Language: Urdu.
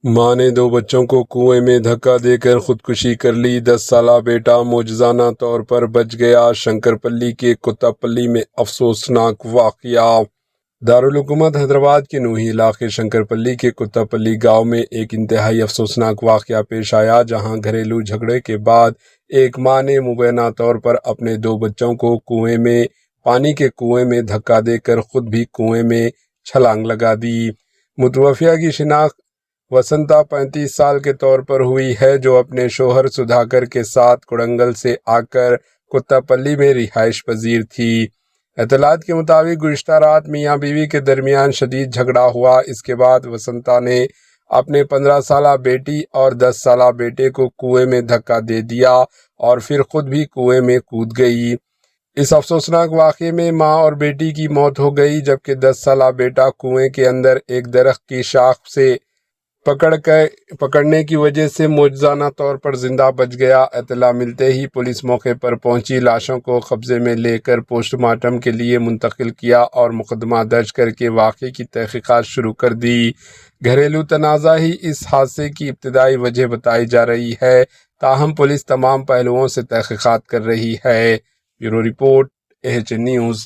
ماں نے 2 بچوں کو کنویں میں دھکا دے کر خودکشی کر لی۔ 10 سالہ بیٹا معجزانہ طور پر بچ گیا۔ شنکر پلی کے کتا پلی میں افسوسناک واقعہ۔ دارالحکومت حیدرآباد کے نوہی علاقے شنکر پلی کے کتا پلی گاؤں میں ایک انتہائی افسوسناک واقعہ پیش آیا، جہاں گھریلو جھگڑے کے بعد ایک ماں نے مبینہ طور پر اپنے 2 بچوں کو پانی کے کنویں میں دھکا دے کر خود بھی کنویں میں چھلانگ لگا دی۔ متوفیہ کی شناخت وسنتا 35 سال کے طور پر ہوئی ہے، جو اپنے شوہر سدھاکر کے ساتھ کوڑنگل سے آ کر کتا پلی میں رہائش پذیر تھی۔ اطلاعات کے مطابق گزشتہ رات میاں بیوی کے درمیان شدید جھگڑا ہوا۔ اس کے بعد وسنتا نے اپنے 15 سالہ بیٹی اور 10 سالہ بیٹے کو کنویں میں دھکا دے دیا اور پھر خود بھی کنویں میں کود گئی۔ اس افسوسناک واقعے میں ماں اور بیٹی کی موت ہو گئی، جبکہ 10 سالہ بیٹا کنویں کے اندر ایک درخت کی شاخ سے پکڑنے کی وجہ سے معجزانہ طور پر زندہ بچ گیا۔ اطلاع ملتے ہی پولیس موقع پر پہنچی، لاشوں کو قبضے میں لے کر پوسٹ مارٹم کے لیے منتقل کیا اور مقدمہ درج کر کے واقعے کی تحقیقات شروع کر دی۔ گھریلو تنازع ہی اس حادثے کی ابتدائی وجہ بتائی جا رہی ہے، تاہم پولیس تمام پہلوؤں سے تحقیقات کر رہی ہے۔ Bureau report, AHN news.